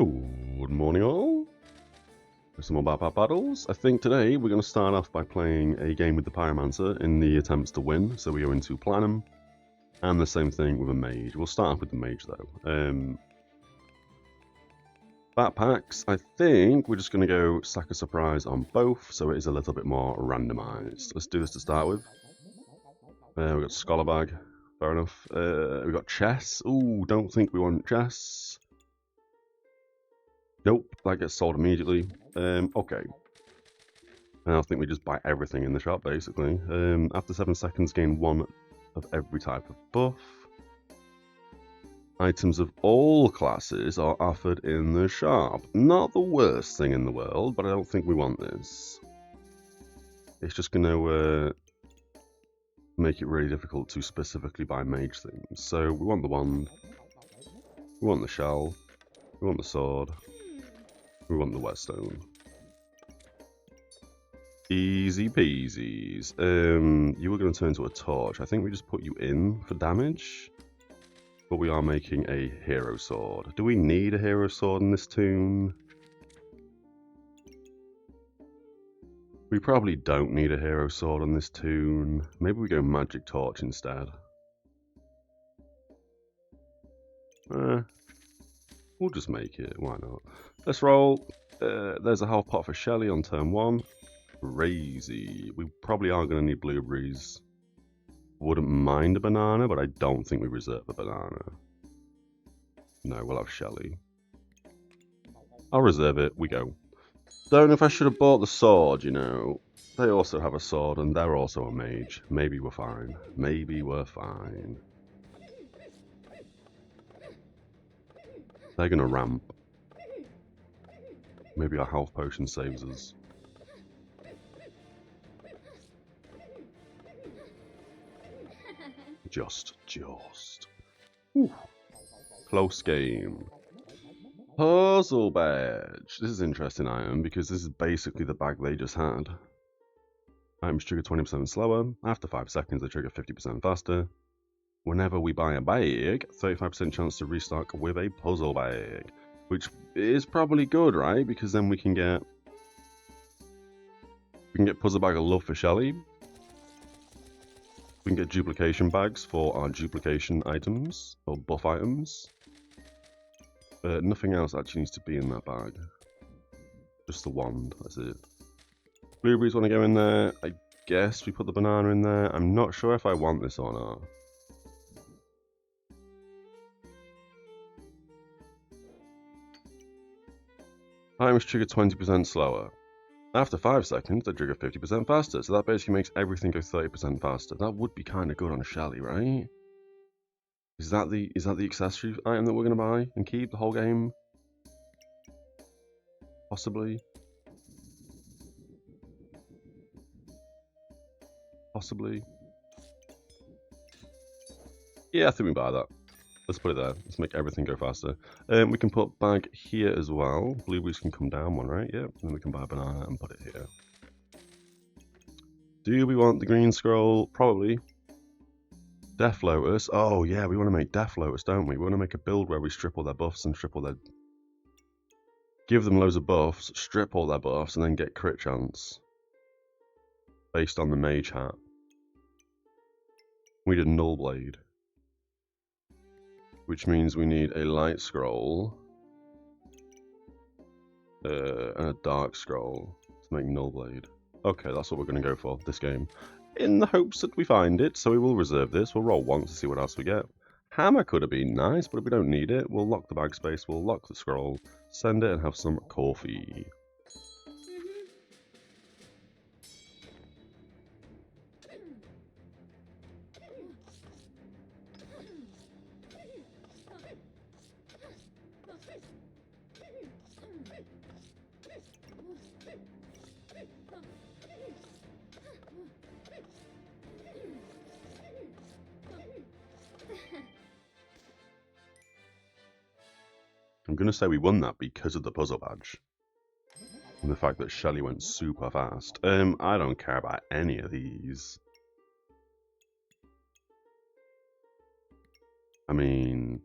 Good morning all. Some more Bap battles. I think today we're going to start off by playing a game with the Pyromancer in the attempts to win. So we go into Planum, and the same thing with a Mage. We'll start off with the Mage though. Backpacks, I think we're just going to go sack a surprise on both, so it is a little bit more randomized. Let's do this to start with. We've got Scholar Bag, fair enough. We've got Chess. Ooh, don't think we want Chess. Nope, that gets sold immediately. Okay. I think we just buy everything in the shop, basically. After 7 seconds, gain 1 of every type of buff. Items of all classes are offered in the shop. Not the worst thing in the world, but I don't think we want this. It's just going to make it really difficult to specifically buy mage things. So we want the wand, we want the shell, we want the sword, we want the whetstone. Easy peasies. You were going to turn into a torch. I think we just put you in for damage. But we are making a hero sword. Do we need a hero sword in this tune? We probably don't need a hero sword on this tune. Maybe we go magic torch instead. We'll just make it. Why not? Let's roll. There's a health pot for Shelly on turn 1. Crazy. We probably are going to need blueberries. Wouldn't mind a banana, but I don't think we reserve a banana. No, we'll have Shelly. I'll reserve it. We go. Don't know if I should have bought the sword, you know. They also have a sword, and they're also a mage. Maybe we're fine. Maybe we're fine. They're going to ramp. Maybe our health potion saves us. Just. Ooh. Close game. Puzzle badge. This is an interesting item because this is basically the bag they just had. Items trigger 20% slower. After 5 seconds, they trigger 50% faster. Whenever we buy a bag, 35% chance to restock with a puzzle bag. Which is probably good, right? Because then we can get puzzle bag of love for Shelly. We can get duplication bags for our duplication items, or buff items. Nothing else actually needs to be in that bag. Just the wand, that's it. Blueberries want to go in there. I guess we put the banana in there. I'm not sure if I want this or not. Items trigger 20% slower. After 5 seconds, they trigger 50% faster, so that basically makes everything go 30% faster. That would be kind of good on a Shelly, right? Is that the accessory item that we're going to buy and keep the whole game? Possibly. Possibly. Yeah, I think we buy that. Let's put it there. Let's make everything go faster. We can put bag here as well. Blueberries can come down one, right? Yep. And then we can buy a banana and put it here. Do we want the green scroll? Probably. Death Lotus. Oh yeah, we want to make Death Lotus, don't we? We want to make a build where we strip all their buffs and strip all their... Give them loads of buffs, strip all their buffs, and then get crit chance. Based on the Mage hat. We did Null Blade. Which means we need a light scroll. And a dark scroll to make Null Blade. Okay, that's what we're going to go for this game. In the hopes that we find it, so we will reserve this. We'll roll once to see what else we get. Hammer could have been nice, but if we don't need it, we'll lock the bag space, we'll lock the scroll, send it and have some coffee. I'm going to say we won that because of the puzzle badge. And the fact that Shelly went super fast. I don't care about any of these. I mean...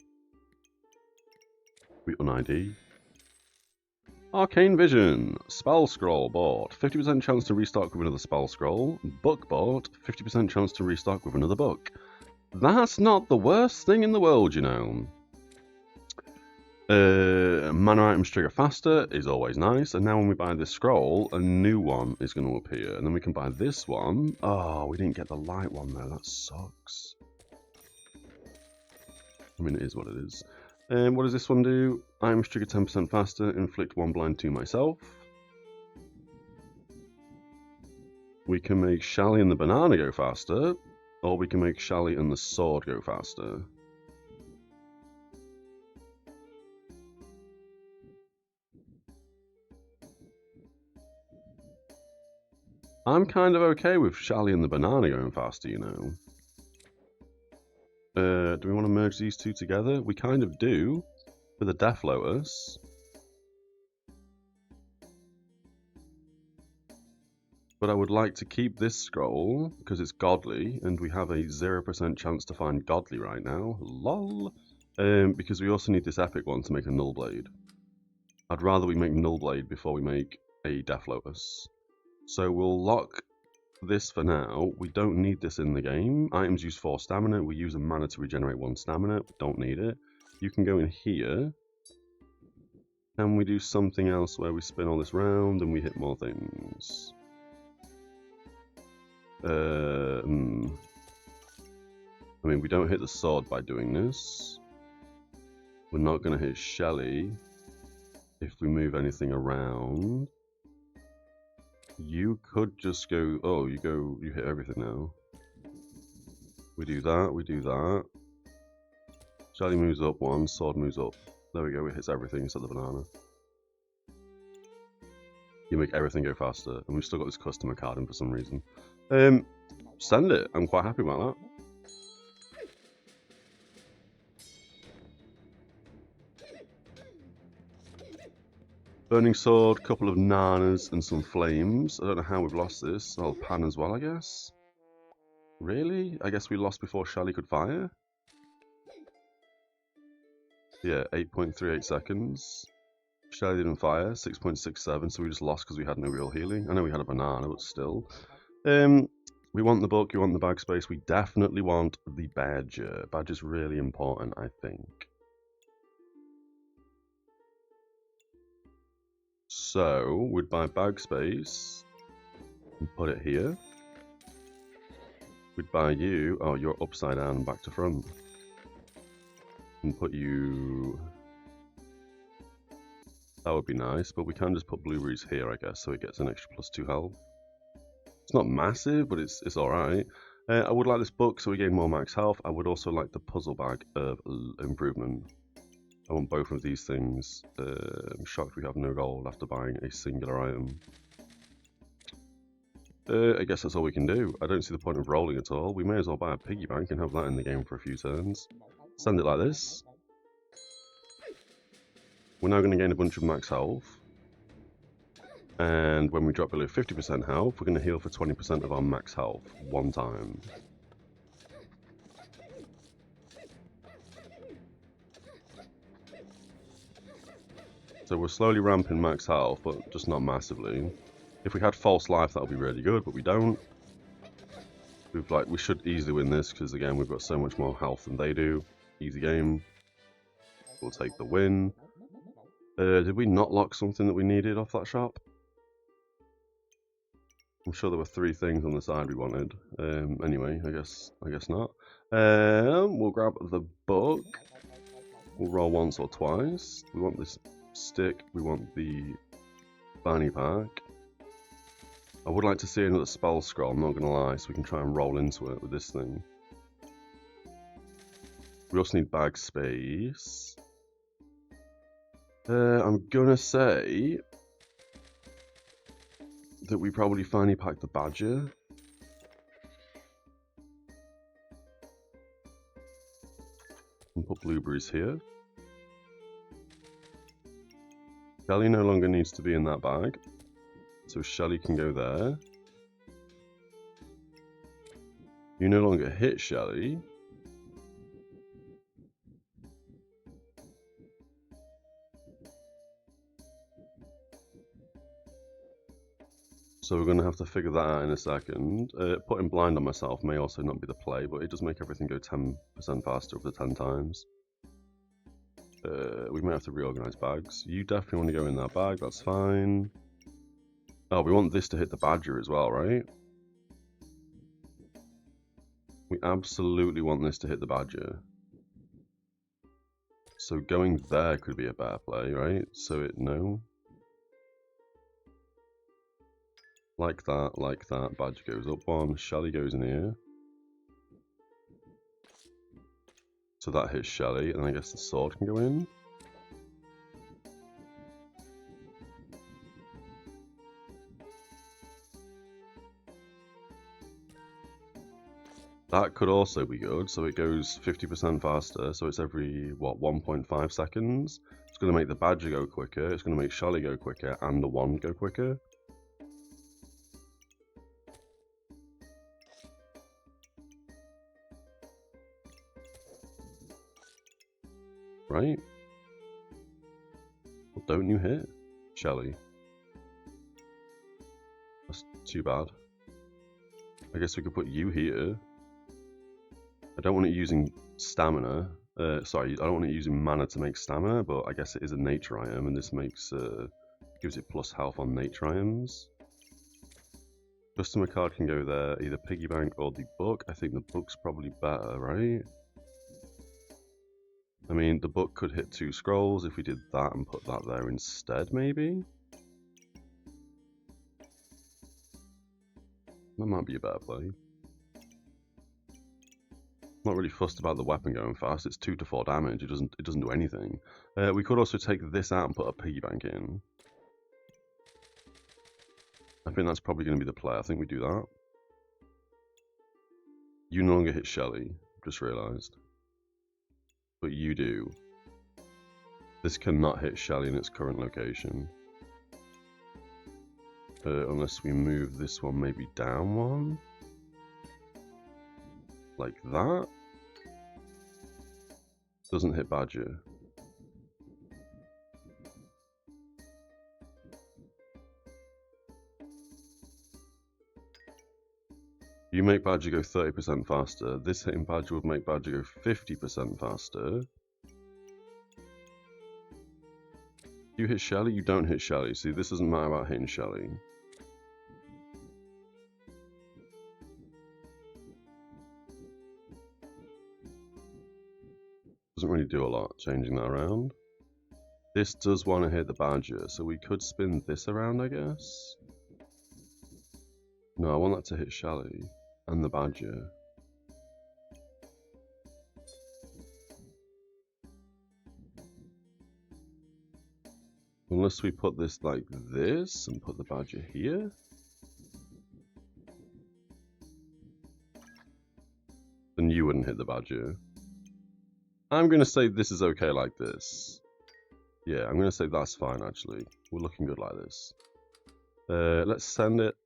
We un-ID. Arcane Vision. Spell Scroll bought. 50% chance to restock with another Spell Scroll. Book bought. 50% chance to restock with another book. That's not the worst thing in the world, you know. Mana items trigger faster is always nice. And now when we buy this scroll, a new one is going to appear. And then we can buy this one. Oh, we didn't get the light one though. That sucks. I mean, it is what it is. What does this one do? Items trigger 10% faster. Inflict 1 blind to myself. We can make Shally and the banana go faster. Or we can make Shally and the sword go faster. I'm kind of okay with Shally and the banana going faster, you know. Do we want to merge these two together? We kind of do, with a Death Lotus. But I would like to keep this scroll, because it's godly, and we have a 0% chance to find godly right now. Lol. Because we also need this epic one to make a Null Blade. I'd rather we make Null Blade before we make a Death Lotus. So we'll lock this for now. We don't need this in the game. Items use 4 stamina. We use a mana to regenerate 1 stamina. We don't need it. You can go in here. Can we do something else where we spin all this round and we hit more things? I mean, we don't hit the sword by doing this. We're not going to hit Shally if we move anything around. You could just go, oh, you hit everything now. We do that, we do that. Shally moves up 1, sword moves up. There we go, it hits everything except the banana. You make everything go faster, and we've still got this customer card in for some reason. Send it, I'm quite happy about that. Burning sword, couple of nanas, and some flames. I don't know how we've lost this. Oh, pan as well, I guess. Really? I guess we lost before Shally could fire? Yeah, 8.38 seconds. Shally didn't fire, 6.67, so we just lost because we had no real healing. I know we had a banana, but still. We want the book, we want the bag space, we definitely want the badger. Badger's really important, I think. So, we'd buy bag space and put it here. We'd buy you, oh, you're upside down back to front. And put you... That would be nice, but we can just put blueberries here, I guess, so it gets an extra +2 health. It's not massive, but it's alright. I would like this book, so we gain more max health. I would also like the puzzle bag of improvement. I want both of these things. I'm shocked we have no gold after buying a singular item. I guess that's all we can do. I don't see the point of rolling at all. We may as well buy a piggy bank and have that in the game for a few turns. Send it like this. We're now going to gain a bunch of max health. And when we drop below 50% health, we're going to heal for 20% of our max health one time. So we're slowly ramping max health, but just not massively. If we had false life, that would be really good, but we don't. We should easily win this because again we've got so much more health than they do. Easy game. We'll take the win. Did we not lock something that we needed off that shop? I'm sure there were 3 things on the side we wanted. Anyway, I guess not. We'll grab the book. We'll roll once or twice. We want this stick. We want the fanny pack. I would like to see another spell scroll, I'm not going to lie, so we can try and roll into it with this thing. We also need bag space. I'm going to say that we probably fanny pack the badger. And put blueberries here. Shally no longer needs to be in that bag. So Shally can go there. You no longer hit Shally. So we're going to have to figure that out in a second. Putting blind on myself may also not be the play, but it does make everything go 10% faster over the 10 times. We might have to reorganize bags. You definitely want to go in that bag, that's fine. Oh, we want this to hit the badger as well, right? We absolutely want this to hit the badger. So going there could be a better play, right? So no. Like that. Badger goes up one. Shelly goes in here. So that hits Shelly, and I guess the sword can go in. That could also be good, so it goes 50% faster, so it's every, what, 1.5 seconds? It's going to make the badger go quicker, it's going to make Shelly go quicker, and the wand go quicker. Right? Well, don't you hit, Shelly? That's too bad. I guess we could put you here. I don't want it using stamina. Sorry, I don't want it using mana to make stamina, but I guess it is a nature item, and this makes gives it plus health on nature items. Customer card can go there, either piggy bank or the book. I think the book's probably better, right? I mean, the book could hit 2 scrolls if we did that and put that there instead, maybe? That might be a better play. Not really fussed about the weapon going fast. It's 2 to 4 damage. It doesn't do anything. We could also take this out and put a piggy bank in. I think that's probably going to be the play. I think we do that. You no longer hit Shelly. Just realised. But you do. This cannot hit Shelly in its current location. Unless we move this one maybe down one. Like that. Doesn't hit Badger. You make Badger go 30% faster. This hitting Badger would make Badger go 50% faster. You hit Shelly, you don't hit Shelly. See, this doesn't matter about hitting Shelly. Doesn't really do a lot changing that around. This does want to hit the Badger, so we could spin this around, I guess. No, I want that to hit Shelly and the Badger. Unless we put this like this and put the Badger here. Then you wouldn't hit the Badger. I'm going to say this is okay like this. Yeah, I'm going to say that's fine actually. We're looking good like this. Let's send it.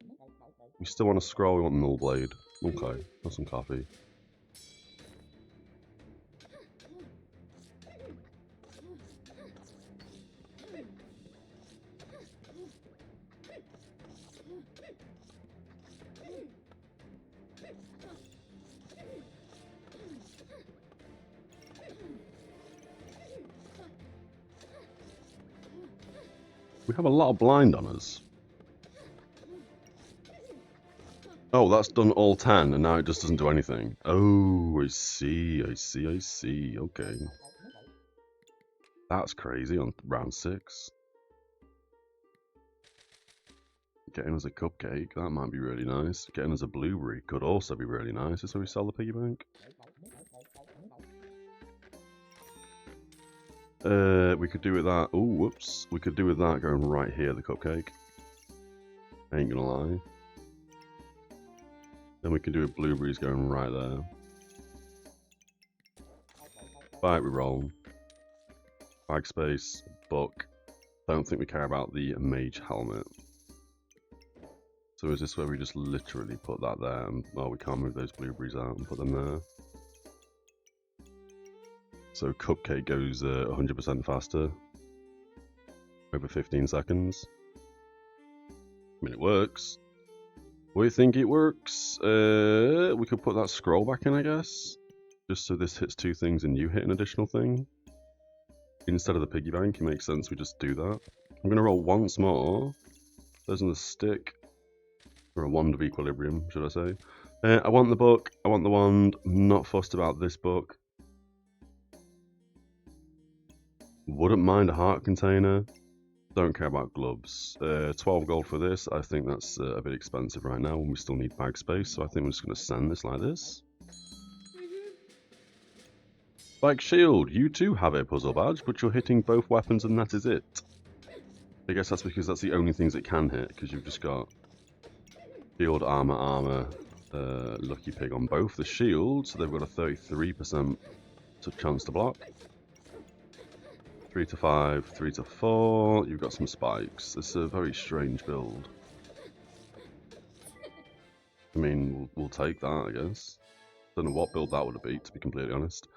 We still want to scroll, we want Null Blade. Okay, have some coffee. We have a lot of blind on us. Oh, that's done all 10, and now it just doesn't do anything. Oh, I see. Okay. That's crazy on round 6. Getting us a cupcake, that might be really nice. Getting us a blueberry could also be really nice. Is where we sell the piggy bank. We could do with that. Oh, whoops. We could do with that going right here, the cupcake. Ain't gonna lie. Then we can do with blueberries going right there. Right, we roll. Bag space, book. Don't think we care about the mage helmet. So is this where we just literally put that there? And, oh, we can't move those blueberries out and put them there. So cupcake goes 100% faster. Over 15 seconds. I mean, it works. We think it works. We could put that scroll back in, I guess. Just so this hits 2 things and you hit an additional thing. Instead of the piggy bank, it makes sense we just do that. I'm going to roll once more. There's another stick. Or a wand of equilibrium, should I say. I want the book. I want the wand. I'm not fussed about this book. Wouldn't mind a heart container. Don't care about gloves. 12 gold for this. I think that's a bit expensive right now when we still need bag space. So I think we're just going to send this like this. Like shield, you too have a puzzle badge, but you're hitting both weapons and that is it. I guess that's because that's the only things it can hit, because you've just got shield, armor, lucky pig on both. The shield, so they've got a 33% chance to block. 3 to 5, 3 to 4, you've got some spikes. It's a very strange build. I mean, we'll take that, I guess. Don't know what build that would have beat, to be completely honest.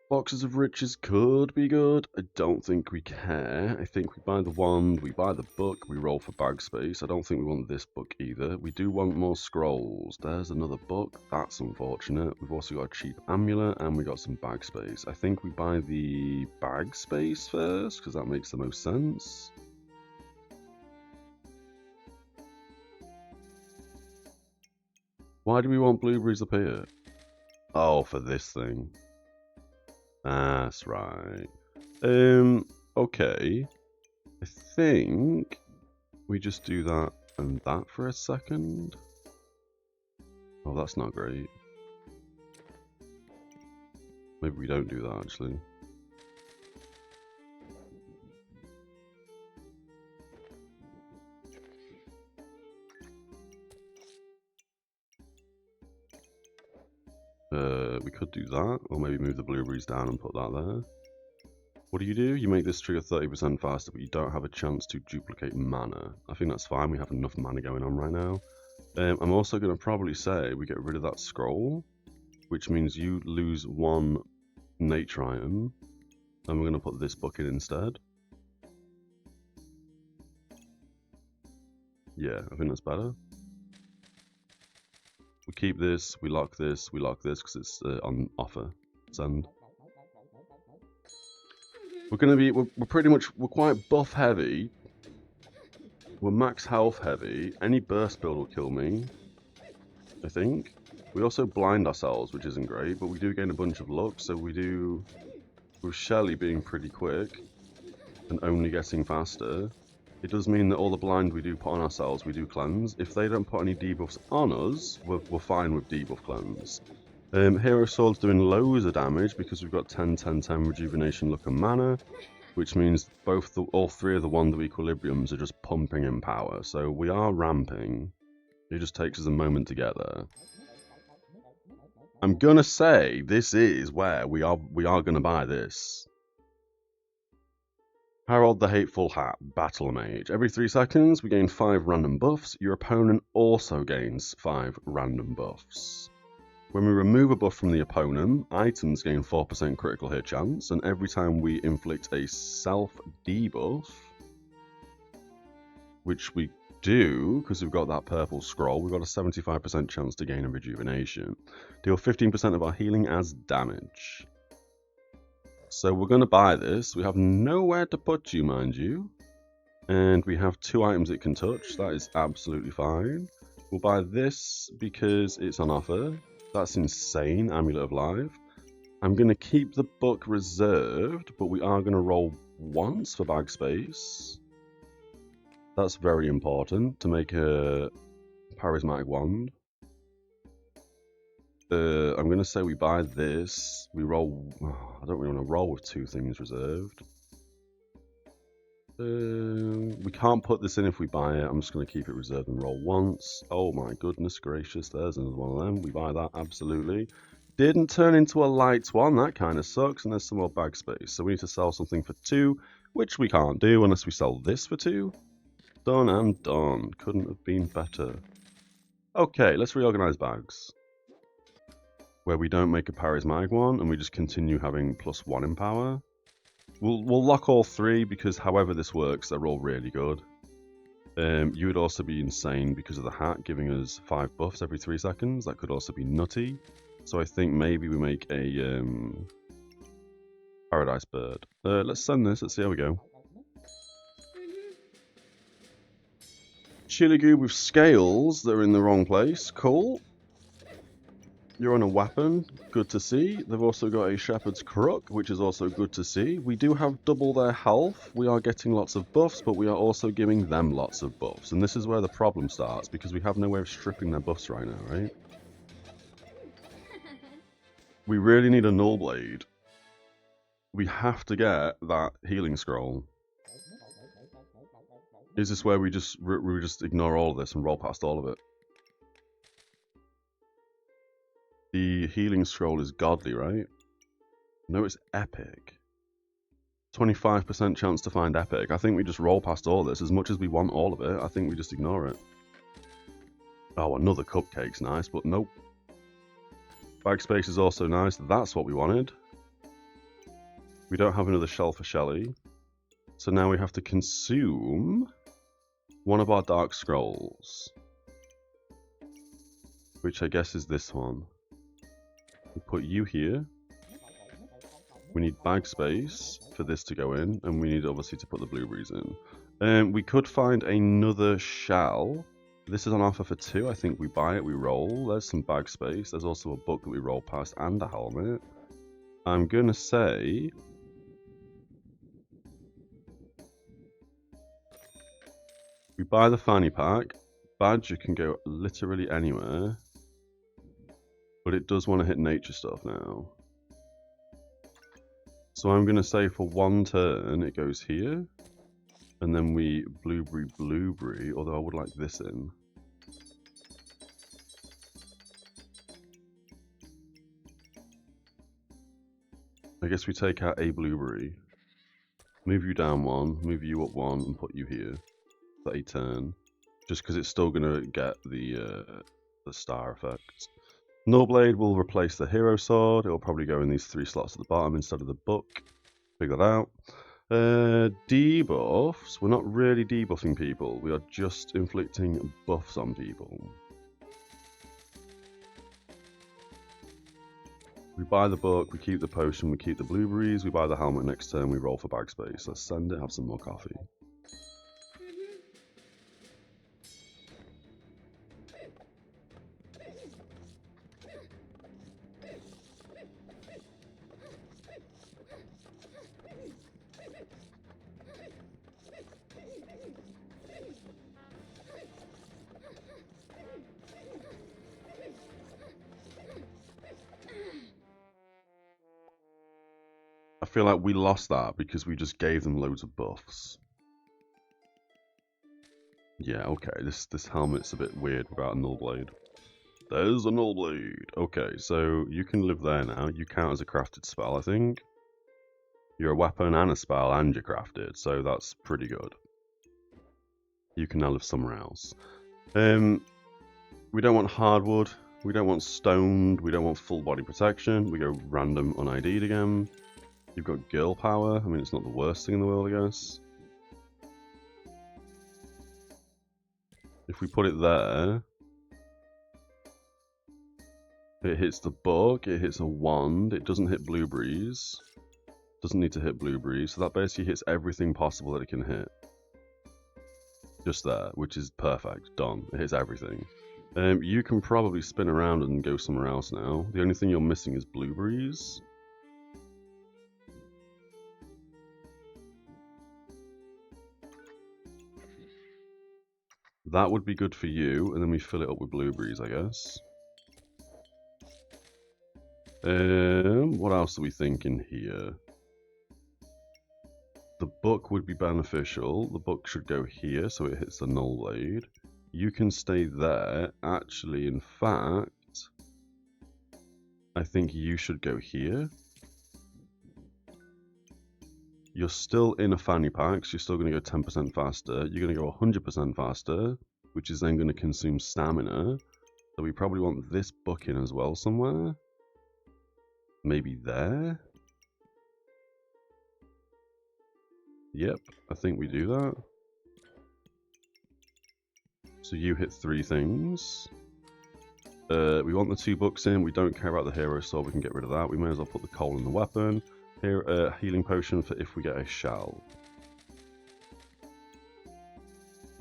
Boxes of riches could be good. I don't think we care. I think we buy the wand, we buy the book, we roll for bag space. I don't think we want this book either. We do want more scrolls. There's another book. That's unfortunate. We've also got a cheap amulet and we got some bag space. I think we buy the bag space first because that makes the most sense. Why do we want blueberries up here? Oh, for this thing. That's right. Okay. I think we just do that and that for a second. Oh, that's not great. Maybe we don't do that, actually. We could do that, or maybe move the blueberries down and put that there. What do? You make this trigger 30% faster, but you don't have a chance to duplicate mana. I think that's fine, we have enough mana going on right now. I'm also going to probably say we get rid of that scroll, which means you lose 1 nature item, and we're going to put this bucket instead. Yeah, I think that's better. We keep this, we lock this because it's on offer. Send. We're pretty much, we're quite buff heavy. We're max health heavy. Any burst build will kill me, I think. We also blind ourselves, which isn't great, but we do gain a bunch of luck, so we do, with Shelly being pretty quick and only getting faster, it does mean that all the blind we do put on ourselves, we do cleanse. If they don't put any debuffs on us, we're fine with debuff cleanse. Hero Sword's doing loads of damage because we've got 10, 10, 10 rejuvenation, luck and mana, which means all 3 of the wand of equilibriums are just pumping in power. So we are ramping. It just takes us a moment to get there. I'm gonna say this is where we are gonna buy this. Harold the Hateful Hat, Battle Mage. Every 3 seconds, we gain 5 random buffs. Your opponent also gains 5 random buffs. When we remove a buff from the opponent, items gain 4% critical hit chance, and every time we inflict a self-debuff, which we do, because we've got that purple scroll, we've got a 75% chance to gain a rejuvenation. Deal 15% of our healing as damage. So we're going to buy this. We have nowhere to put you, mind you. And we have 2 items it can touch. That is absolutely fine. We'll buy this because it's on offer. That's insane, Amulet of Life. I'm going to keep the book reserved, but we are going to roll once for bag space. That's very important to make a charismatic wand. I'm going to say we buy this. We roll. Oh, I don't really want to roll with 2 things reserved. We can't put this in if we buy it. I'm just going to keep it reserved and roll once. Oh my goodness gracious, there's another one of them. We buy that, absolutely. Didn't turn into a light one. That kind of sucks. And there's some more bag space. So we need to sell something for 2, which we can't do unless we sell this for 2. Done and done. Couldn't have been better. Okay, let's reorganize bags. Where we don't make a charismatic one and we just continue having +1 in power. We'll lock all 3 because however this works, they're all really good. You would also be insane because of the hat giving us 5 buffs every 3 seconds. That could also be nutty. So I think maybe we make a paradise bird. Let's send this. Let's see how we go. Chiligoo with scales that are in the wrong place. Cool. You're on a weapon. Good to see. They've also got a shepherd's crook, which is also good to see. We do have double their health. We are getting lots of buffs, but we are also giving them lots of buffs. And this is where the problem starts, because we have no way of stripping their buffs right now, right? We really need a Null Blade. We have to get that healing scroll. Is this where we just ignore all of this and roll past all of it? The healing scroll is godly, right? No, it's epic. 25% chance to find epic. I think we just roll past all this. As much as we want all of it, I think we just ignore it. Oh, another cupcake's nice, but nope. Bag space is also nice. That's what we wanted. We don't have another shell for Shelly. So now we have to consume one of our dark scrolls. Which I guess is this one. We put you here. We need bag space for this to go in, and we need obviously to put the blueberries in. We could find another shell. This is on offer for 2. I think we buy it, we roll. There's some bag space. There's also a book that we roll past and a helmet. I'm gonna say we buy the fanny pack. Badger can go literally anywhere. But it does want to hit nature stuff now. So I'm going to say for 1 turn it goes here. And then we blueberry, although I would like this in. I guess we take out a blueberry. Move you down 1, move you up 1, and put you here. For a turn. Just because it's still going to get the star effect. Nullblade will replace the hero sword. It will probably go in these 3 slots at the bottom instead of the book. Figure that out. Debuffs. We're not really debuffing people. We are just inflicting buffs on people. We buy the book, we keep the potion, we keep the blueberries, we buy the helmet next turn, we roll for bag space. Let's send it, have some more coffee. I feel like we lost that because we just gave them loads of buffs. Yeah, okay, this helmet's a bit weird without a Null Blade. There's a Null Blade! Okay, so you can live there now. You count as a crafted spell, I think. You're a weapon and a spell and you're crafted, so that's pretty good. You can now live somewhere else. We don't want hardwood, we don't want stoned, we don't want full body protection. We go random un-ID'd again. You've got girl power. I mean, it's not the worst thing in the world, I guess. If we put it there, it hits the book, it hits a wand, it doesn't hit blueberries. Doesn't need to hit blueberries, so that basically hits everything possible that it can hit. Just there, which is perfect. Done. It hits everything. You can probably spin around and go somewhere else now. The only thing you're missing is blueberries. That would be good for you, and then we fill it up with blueberries, I guess. What else are we thinking here? The book would be beneficial. The book should go here, so it hits the Null Blade. You can stay there. Actually, in fact, I think you should go here. You're still in a fanny pack, so you're still going to go 10% faster. You're going to go 100% faster, which is then going to consume stamina. So we probably want this book in as well somewhere. Maybe there? Yep, I think we do that. So you hit 3 things. We want the 2 books in. We don't care about the hero sword. We can get rid of that. We may as well put the coal in the weapon. Here, healing potion for if we get a shell.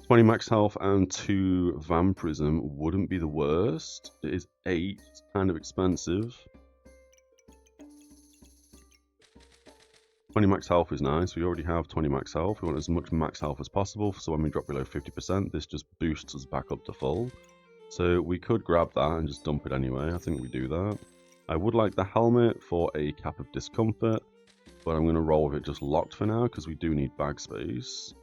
20 max health and 2 vampirism wouldn't be the worst. It is 8, kind of expensive. 20 max health is nice. We already have 20 max health. We want as much max health as possible, so when we drop below 50%, this just boosts us back up to full. So we could grab that and just dump it anyway. I think we do that. I would like the helmet for a cap of discomfort, but I'm going to roll with it just locked for now because we do need bag space.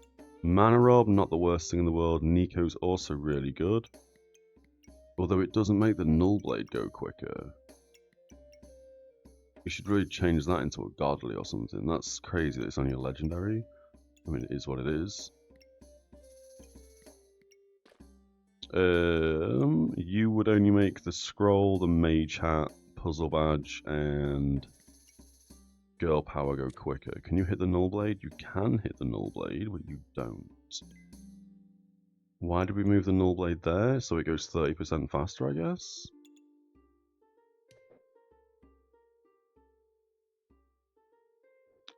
Mana Rob, not the worst thing in the world. Nico's also really good, although it doesn't make the Null Blade go quicker. We should really change that into a godly or something. That's crazy that it's only a legendary. I mean, it is what it is. You would only make the scroll, the mage hat, puzzle badge, and girl power go quicker. Can you hit the Null Blade? You can hit the Null Blade, but you don't. Why did we move the Null Blade there? So it goes 30% faster, I guess?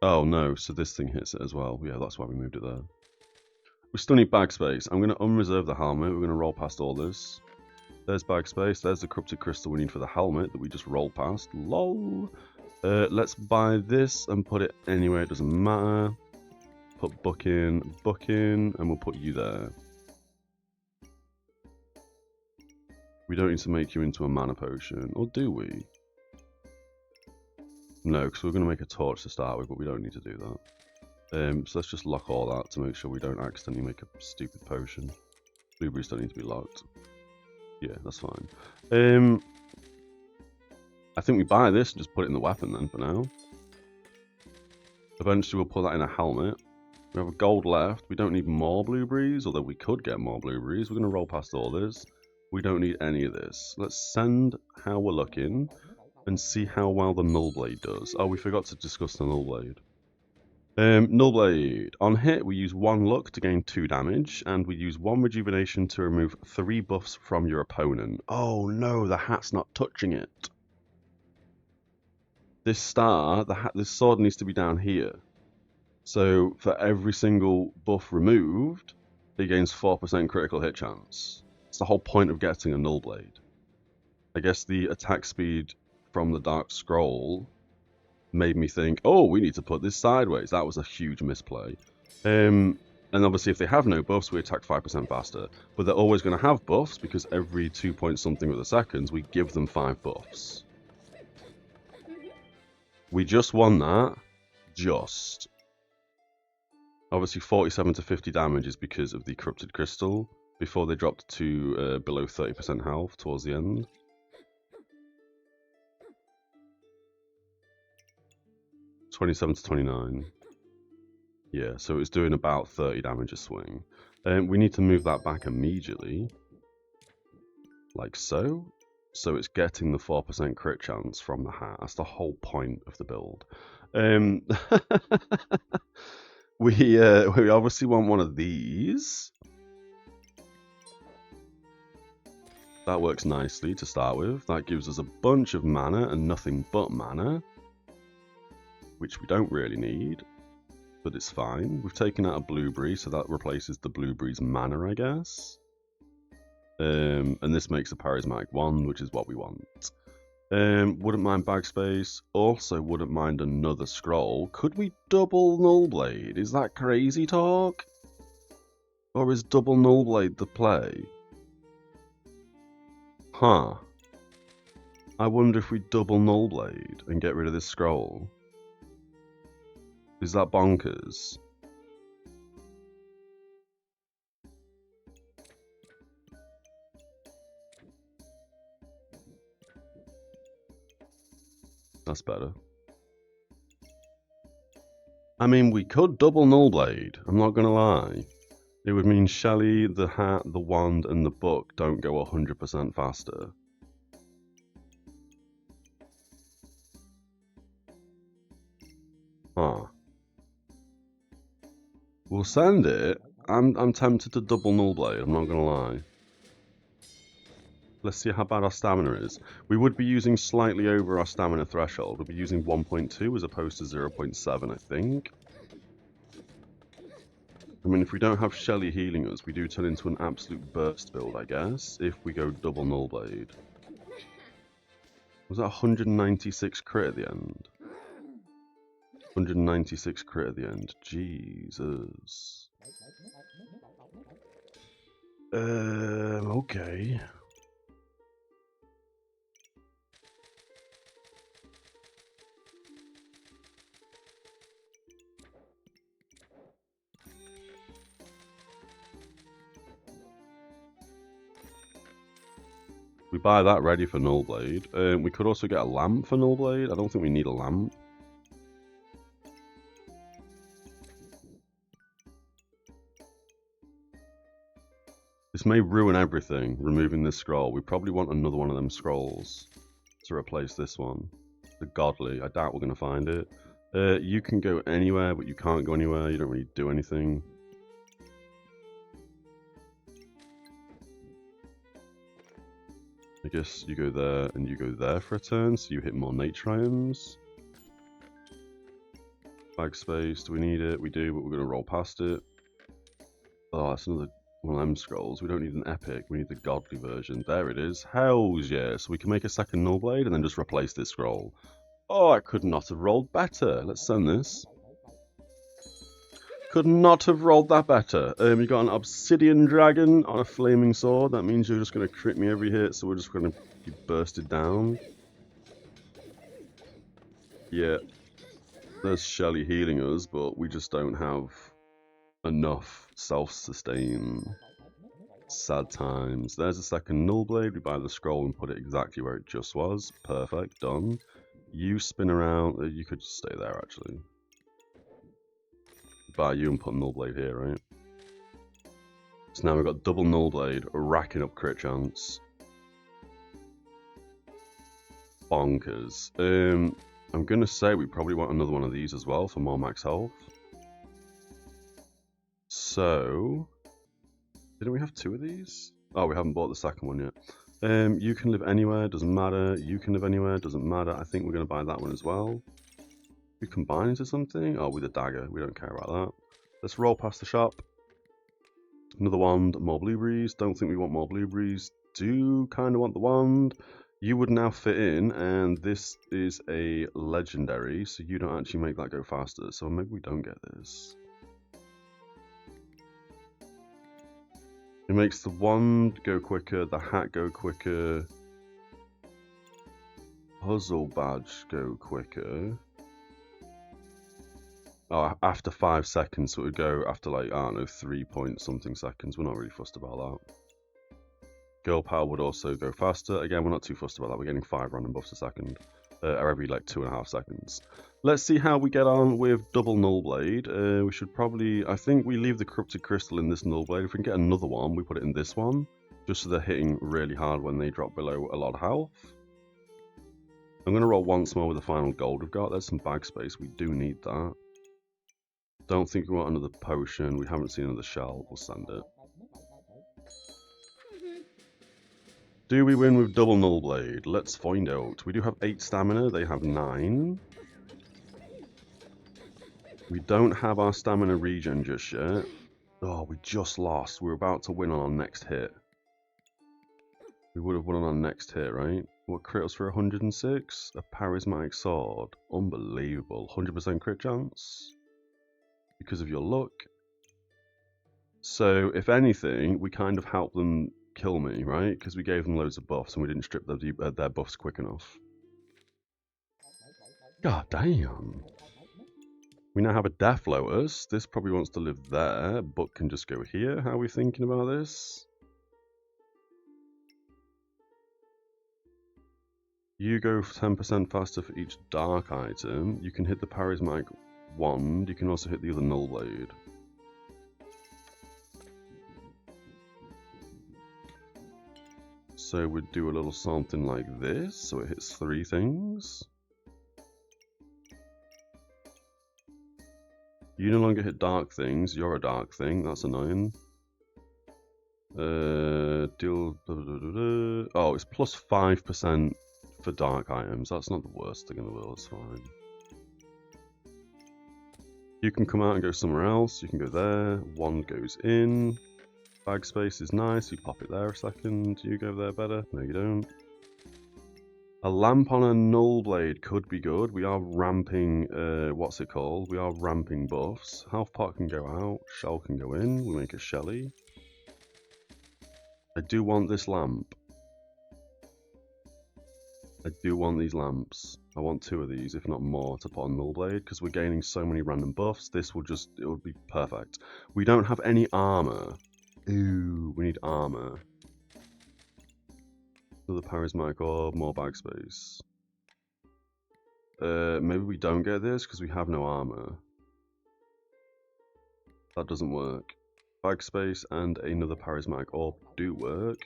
Oh no, so this thing hits it as well. Yeah, that's why we moved it there. We still need bag space. I'm going to unreserve the helmet. We're going to roll past all this. There's bag space. There's the corrupted crystal we need for the helmet that we just rolled past. LOL. Let's buy this and put it anywhere. It doesn't matter. Put book in, and we'll put you there. We don't need to make you into a mana potion, or do we? No, because we're going to make a torch to start with, but we don't need to do that. So let's just lock all that to make sure we don't accidentally make a stupid potion. Blueberries don't need to be locked. Yeah, that's fine. I think we buy this and just put it in the weapon then for now. Eventually we'll put that in a helmet. We have a gold left. We don't need more blueberries, although we could get more blueberries. We're going to roll past all this. We don't need any of this. Let's send how we're looking and see how well the Null Blade does. Oh, we forgot to discuss the Null Blade. Null Blade. On hit, we use 1 luck to gain 2 damage, and we use 1 rejuvenation to remove 3 buffs from your opponent. Oh no, the hat's not touching it. This star, this sword needs to be down here. So for every single buff removed, it gains 4% critical hit chance. It's the whole point of getting a Null Blade. I guess the attack speed from the Dark Scroll made me think, oh, we need to put this sideways. That was a huge misplay. And obviously if they have no buffs, we attack 5% faster. But they're always going to have buffs because every 2 point something of the seconds, we give them 5 buffs. We just won that. Just. Obviously 47 to 50 damage is because of the corrupted crystal before they dropped to below 30% health towards the end. (27 to 29). Yeah, so it was doing about 30 damage a swing. We need to move that back immediately. Like so. So it's getting the 4% crit chance from the hat. That's the whole point of the build. We obviously want one of these. That works nicely to start with. That gives us a bunch of mana and nothing but mana, which we don't really need, but it's fine. We've taken out a blueberry, so that replaces the blueberry's mana, I guess. And this makes a charismatic wand, which is what we want. Wouldn't mind bag space. Also wouldn't mind another scroll. Could we double Null Blade? Is that crazy talk? Or is double Null Blade the play? Huh. I wonder if we double Null Blade and get rid of this scroll. Is that bonkers? That's better. I mean, we could double Null Blade, I'm not gonna lie. It would mean Shelly, the hat, the wand, and the book don't go 100% faster. Huh. We'll send it. I'm tempted to double Null Blade, I'm not gonna lie. Let's see how bad our stamina is. We would be using slightly over our stamina threshold. We'd be using 1.2 as opposed to 0.7, I think. I mean, if we don't have Shelly healing us, we do turn into an absolute burst build, I guess, if we go double Null Blade. Was that 196 crit at the end? 196 crit at the end. Jesus. Okay. We buy that ready for Null Blade. We could also get a lamp for Null Blade. I don't think we need a lamp. This may ruin everything, removing this scroll. We probably want another one of them scrolls to replace this one. The Godly. I doubt we're going to find it. You can go anywhere, but you can't go anywhere. You don't really do anything. I guess you go there and you go there for a turn, so you hit more nature items. Bag space, do we need it? We do, but we're going to roll past it. Oh, that's another one of them scrolls. We don't need an epic, we need the godly version. There it is. Hells yeah, so we can make a second Null Blade and then just replace this scroll. Oh, I could not have rolled better. Let's send this. Could not have rolled that better. You got an obsidian dragon on a flaming sword. That means you're just going to crit me every hit, so we're just going to be bursted down. Yeah. There's Shelly healing us, but we just don't have enough self-sustain. Sad times. There's a second Null Blade. We buy the scroll and put it exactly where it just was. Perfect. Done. You spin around. You could just stay there, actually. Buy you and put Null Blade here, right? So now we've got double Null Blade, racking up crit chance. Bonkers. I'm going to say we probably want another one of these as well for more max health. So, didn't we have two of these? Oh, we haven't bought the second one yet. You can live anywhere, doesn't matter. You can live anywhere, doesn't matter. I think we're going to buy that one as well. We combine into something? Oh, with a dagger. We don't care about that. Let's roll past the shop. Another wand, more blueberries. Don't think we want more blueberries. Do kind of want the wand. You would now fit in, and this is a legendary, so you don't actually make that go faster. So maybe we don't get this. It makes the wand go quicker, the hat go quicker, puzzle badge go quicker. Oh, after 5 seconds, so it would go after like, I don't know, 3 point something seconds. We're not really fussed about that. Girl power would also go faster. Again, we're not too fussed about that. We're getting 5 random buffs a second, or every like 2.5 seconds. Let's see how we get on with double Null Blade. We should probably, I think we leave the Corrupted Crystal in this Null Blade. If we can get another one, we put it in this one, just so they're hitting really hard when they drop below a lot of health. I'm going to roll once more with the final gold we've got. There's some bag space. We do need that. Don't think we want another potion. We haven't seen another shell. We'll send it. Do we win with double Null Blade? Let's find out. We do have 8 stamina. They have 9. We don't have our stamina regen just yet. Oh, we just lost. We're about to win on our next hit. We would have won on our next hit, right? What crit us for 106? A charismatic sword. Unbelievable. 100% crit chance. Because of your luck. So, if anything, we kind of helped them kill me, right? Because we gave them loads of buffs and we didn't strip their buffs quick enough. God damn. We now have a Death Lotus. This probably wants to live there, but can just go here. How are we thinking about this? You go 10% faster for each dark item. You can hit the charismatic wand. You can also hit the other Null Blade. So we'd do a little something like this, so it hits 3 things. You no longer hit dark things, you're a dark thing, that's annoying. Oh, it's plus 5% for dark items. That's not the worst thing in the world. It's fine. You can come out and go somewhere else. You can go there. One goes in. Bag space is nice. You pop it there a second. You go there better. No, you don't. A lamp on a null blade could be good. We are ramping, what's it called? We are ramping buffs. Half pot can go out. Shell can go in. We make a Shelly. I do want this lamp. I do want these lamps. I want 2 of these, if not more, to put on null blade, because we're gaining so many random buffs. This will just, it would be perfect. We don't have any armor. Ooh, we need armor. Another charismatic orb, more bag space. Maybe we don't get this because we have no armor. That doesn't work. Bag space and another charismatic orb do work.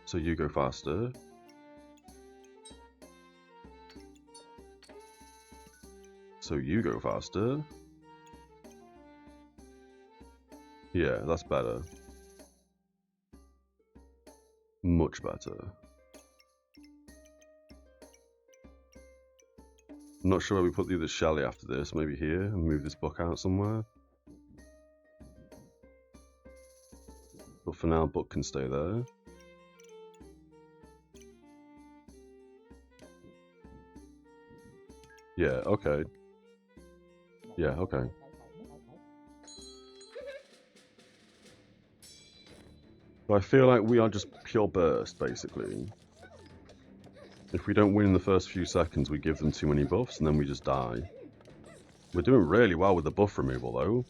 So you go faster. So you go faster. Yeah, that's better. Much better. I'm not sure where we put the other Shelly after this. Maybe here and move this book out somewhere. But for now, book can stay there. Yeah, okay. Yeah, okay. So I feel like we are just pure burst, basically. If we don't win in the first few seconds, we give them too many buffs, and then we just die. We're doing really well with the buff removal, though.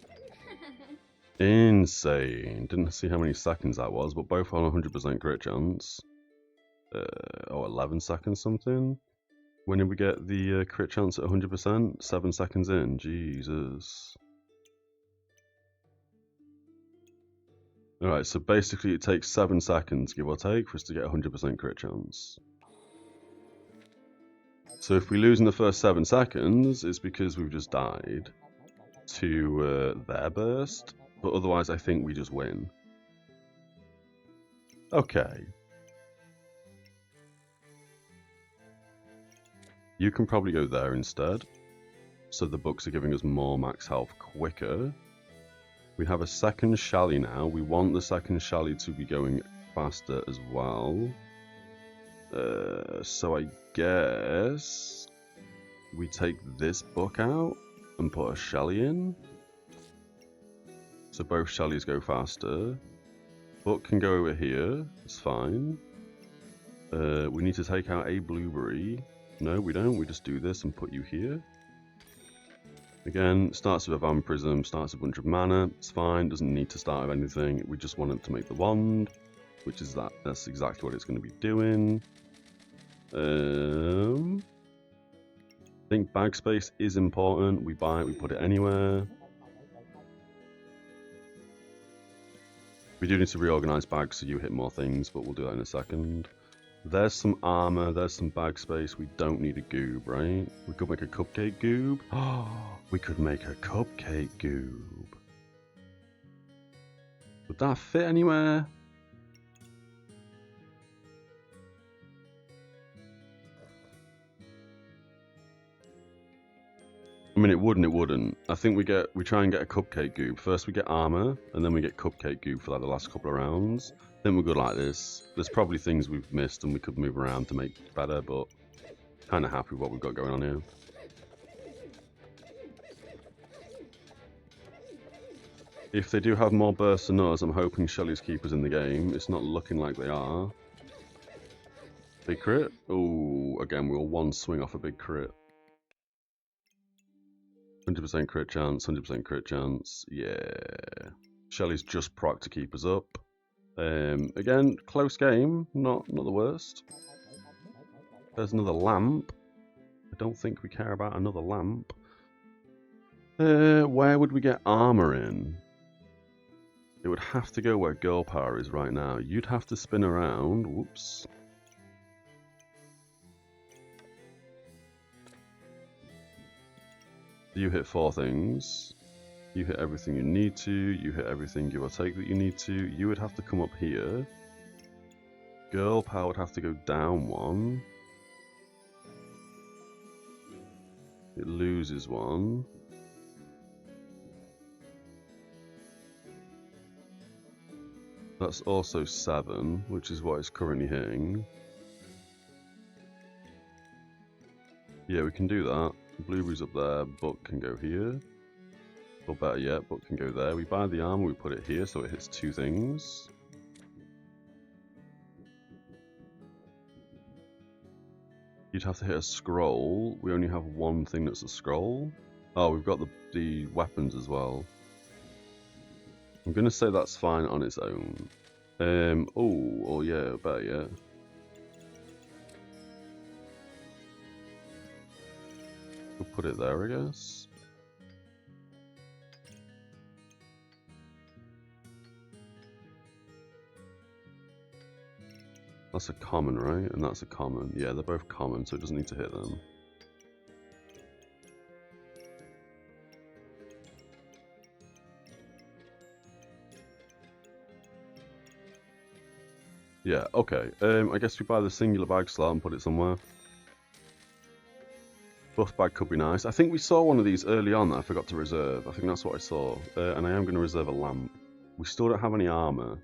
Insane. Didn't see how many seconds that was, but both on 100% crit chance. 11 seconds something? When did we get the crit chance at 100%? 7 seconds in. Jesus. Alright, so basically it takes 7 seconds, give or take, for us to get 100% crit chance. So if we lose in the first 7 seconds, it's because we've just died to their burst, but otherwise I think we just win. Okay. You can probably go there instead. So the books are giving us more max health quicker. We have a second Shelly now. We want the second Shelly to be going faster as well. So I guess we take this book out and put a Shelly in. So both Shellys go faster. Book can go over here. It's fine. We need to take out a blueberry. No, we don't. We just do this and put you here. Again, starts with a vampirism, starts with a bunch of mana. It's fine, doesn't need to start with anything. We just want it to make the wand, which is that. That's exactly what it's going to be doing. I think bag space is important. We buy it, we put it anywhere. We do need to reorganize bags so you hit more things, but we'll do that in a second. There's some armor, there's some bag space. We don't need a goob, right? We could make a cupcake goob. Oh, we could make a cupcake goob. Would that fit anywhere? I mean, it would and it wouldn't. I think we try and get a cupcake goob. First we get armor, and then we get cupcake goob for like the last couple of rounds. Then we're good like this. There's probably things we've missed and we could move around to make it better, but kind of happy with what we've got going on here. If they do have more bursts than us, I'm hoping Shelly's keepers in the game. It's not looking like they are. Big crit? Oh, again, we'll one swing off a big crit. 100% crit chance, 100% crit chance. Yeah. Shelly's just proc to keep us up. Again, close game, not the worst. There's another lamp. I don't think we care about another lamp. Where would we get armor in? It would have to go where girl power is right now. You'd have to spin around. Whoops. You hit 4 things. You hit everything you need to. You hit everything give or take that you need to. You would have to come up here. Girl power would have to go down 1. It loses 1. That's also 7, which is what it's currently hitting. Yeah, we can do that. Blueberry's up there, Buck can go here. Or better yet, Buck can go there. We buy the armor, we put it here so it hits 2 things. You'd have to hit a scroll. We only have 1 thing that's a scroll. Oh, we've got the weapons as well. I'm gonna say that's fine on its own. Oh yeah, better yet. We'll put it there, I guess. That's a common, right? And that's a common. Yeah, they're both common, so it doesn't need to hit them. Yeah, okay. I guess we buy the singular bag slot and put it somewhere. Buff bag could be nice. I think we saw one of these early on that I forgot to reserve. I think that's what I saw. And I am going to reserve a lamp. We still don't have any armor.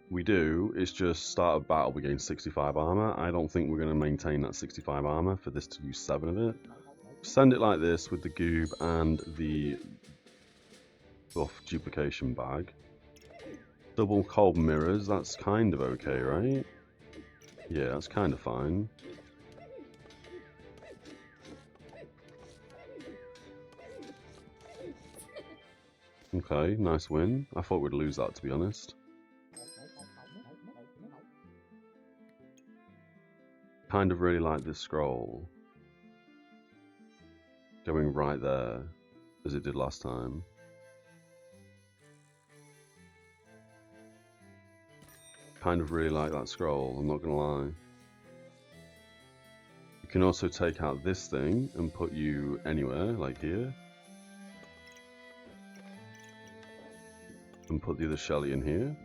We do, it's just start of battle we gain 65 armor. I don't think we're going to maintain that 65 armor for this to use 7 of it. Send it like this with the goob and the buff duplication bag. Double cold mirrors, that's kind of okay, right? Yeah, that's kind of fine. Okay, nice win. I thought we'd lose that, to be honest. Kind of really like this scroll. Going right there, as it did last time. Kind of really like that scroll, I'm not gonna lie. You can also take out this thing and put you anywhere, like here. And put the other Shelly in here.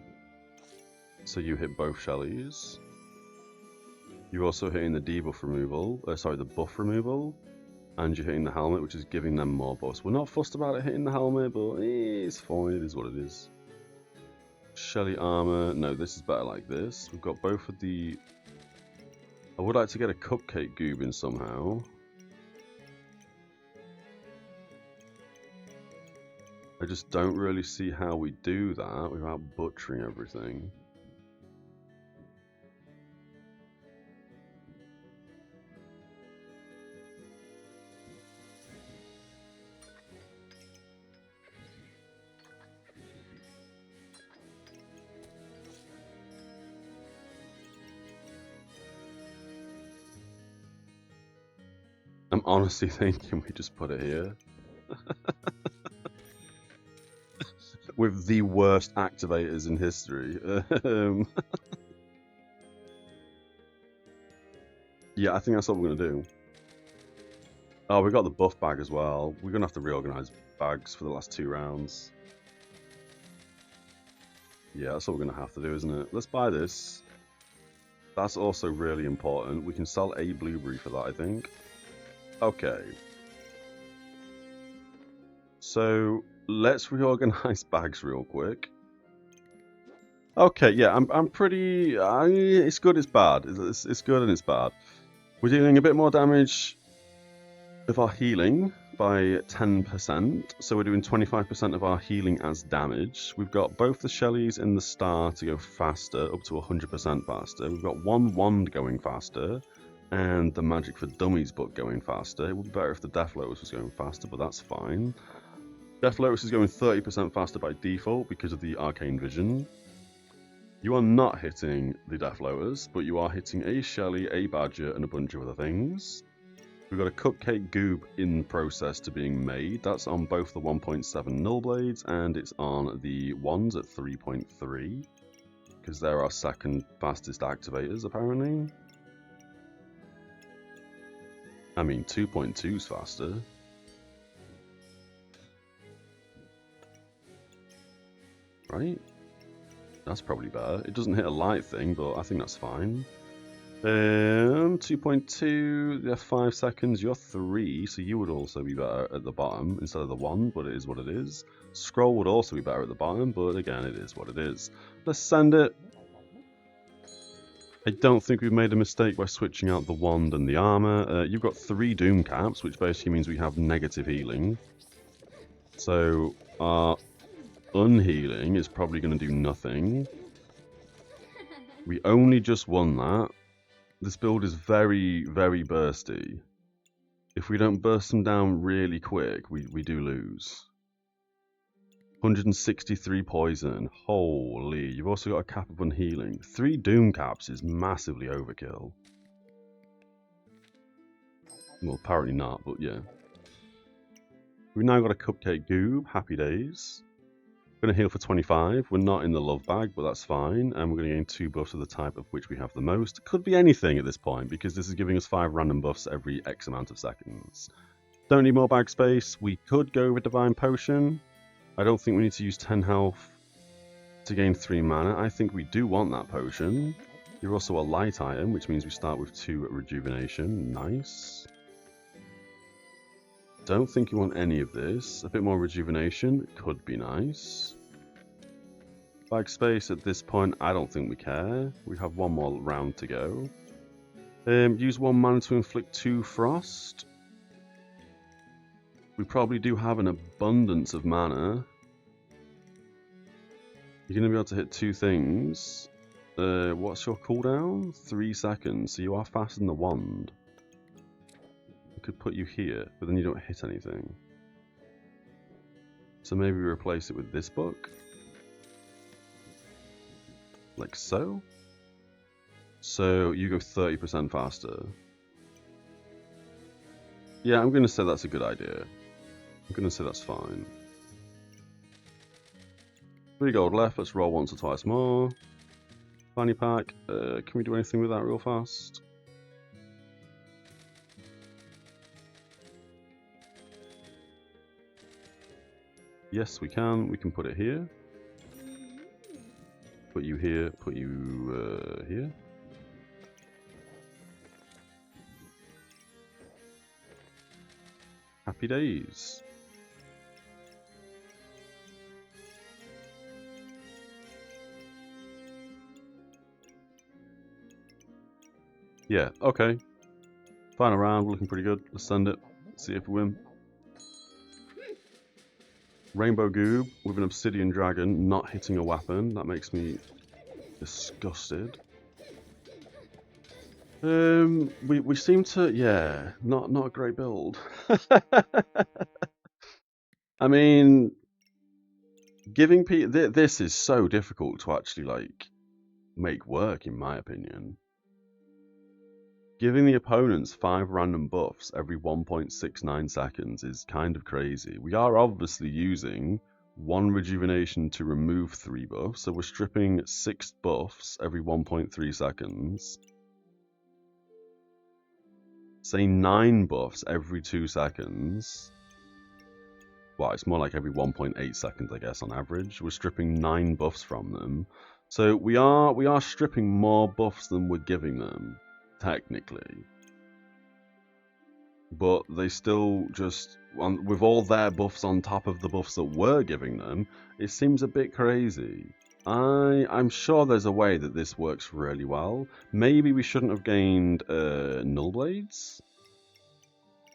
So you hit both Shellys. You're also hitting the debuff removal, the buff removal. And you're hitting the helmet, which is giving them more buffs. We're not fussed about it hitting the helmet, but it's fine, it is what it is. Shelly armor, no, this is better like this. We've got both of the... I would like to get a cupcake goob in somehow. I just don't really see how we do that without butchering everything. I'm honestly thinking we just put it here. With the worst activators in history. Yeah, I think that's what we're going to do. Oh, we got the buff bag as well. We're going to have to reorganize bags for the last 2 rounds. Yeah, that's what we're going to have to do, isn't it? Let's buy this. That's also really important. We can sell a blueberry for that, I think. Okay. So, let's reorganize bags real quick. Okay, yeah, I'm pretty... it's good, it's bad. It's good and it's bad. We're dealing a bit more damage with our healing by 10%. So we're doing 25% of our healing as damage. We've got both the Shellys and the Star to go faster, up to 100% faster. We've got one wand going faster. And the Magic for Dummies book going faster. It would be better if the Death Lotus was going faster, but that's fine. Death Lotus is going 30% faster by default because of the Arcane Vision. You are not hitting the Death Lotus, but you are hitting a Shelly, a Badger, and a bunch of other things. We've got a Cupcake Goob in process to being made. That's on both the 1.7 Null Blades, and it's on the wands at 3.3. Because they're our second fastest activators, apparently. I mean, 2.2 is faster. right? That's probably better. It doesn't hit a light thing, but I think that's fine. 2.2, they're 5 seconds, you're 3, so you would also be better at the bottom instead of the 1, but it is what it is. Scroll would also be better at the bottom, but again, it is what it is. Let's send it. I don't think we've made a mistake by switching out the wand and the armor. You've got 3 doom caps, which basically means we have negative healing. So our unhealing is probably going to do nothing. We only just won that. This build is very, very bursty. If we don't burst them down really quick, we do lose. 163 poison. Holy. You've also got a cap of unhealing. 3 doom caps is massively overkill. Well, apparently not, but yeah. We've now got a cupcake goob. Happy days. We're going to heal for 25. We're not in the love bag, but that's fine. And we're going to gain 2 buffs of the type of which we have the most. Could be anything at this point, because this is giving us 5 random buffs every X amount of seconds. Don't need more bag space. We could go with Divine Potion. I don't think we need to use 10 health to gain 3 mana. I think we do want that potion. You're also a light item, which means we start with 2 rejuvenation. Nice. Don't think you want any of this. A bit more rejuvenation could be nice. Bag space at this point, I don't think we care. We have 1 more round to go. Use 1 mana to inflict 2 frost. We probably do have an abundance of mana. You're going to be able to hit 2 things. What's your cooldown? 3 seconds, so you are faster than the wand. Could put you here, but then you don't hit anything. So maybe we replace it with this book. Like so. So you go 30% faster. Yeah, I'm going to say that's a good idea. I'm going to say that's fine. 3 gold left, let's roll once or twice more. Fanny pack, can we do anything with that real fast? Yes, we can. We can put it here. Put you here. Put you here. Happy days. Yeah, okay. Final round, we're looking pretty good. Let's send it. See if we win. Rainbow Goob with an Obsidian Dragon not hitting a weapon. That makes me disgusted. We seem to, yeah, not a great build. I mean, giving people this is so difficult to actually like make work, in my opinion. Giving the opponents 5 random buffs every 1.69 seconds is kind of crazy. We are obviously using 1 rejuvenation to remove 3 buffs, so we're stripping 6 buffs every 1.3 seconds. Say 9 buffs every 2 seconds. Well, it's more like every 1.8 seconds, I guess, on average. We're stripping 9 buffs from them. So we are stripping more buffs than we're giving them. Technically, but they still just, with all their buffs on top of the buffs that we're giving them, it seems a bit crazy. I'm sure there's a way that this works really well. Maybe we shouldn't have gained Null Blades.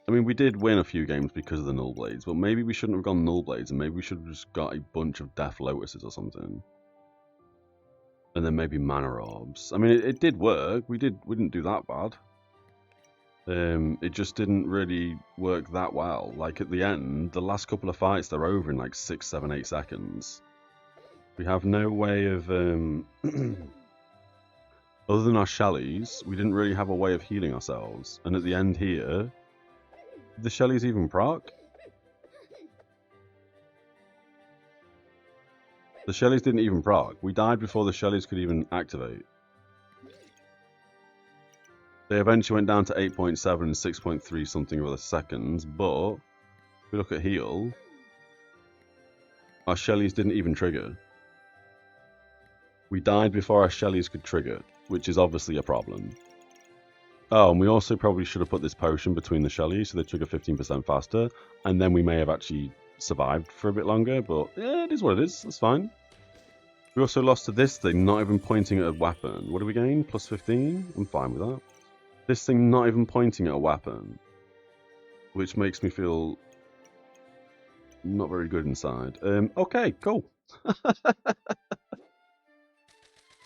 I mean, we did win a few games because of the Null Blades, but maybe we shouldn't have gone Null Blades, and maybe we should have just got a bunch of Death Lotuses or something. And then maybe Mana Orbs. I mean, it did work. We didn't do that bad. It just didn't really work that well. Like at the end, the last couple of fights, they're over in like 6, 7, 8 seconds. We have no way of, other than our Shellies, we didn't really have a way of healing ourselves. And at the end here, did the Shellies even proc? The Shellies didn't even proc. We died before the Shellies could even activate. They eventually went down to 8.7 and 6.3 something of other seconds, but if we look at heal, our Shellies didn't even trigger. We died before our Shellys could trigger, which is obviously a problem. Oh, and we also probably should have put this potion between the Shellys so they trigger 15% faster, and then we may have actually survived for a bit longer, but yeah, it is what it is. That's fine. We also lost to this thing, not even pointing at a weapon. What do we gain? Plus 15? I'm fine with that. This thing not even pointing at a weapon, which makes me feel not very good inside. Okay, cool.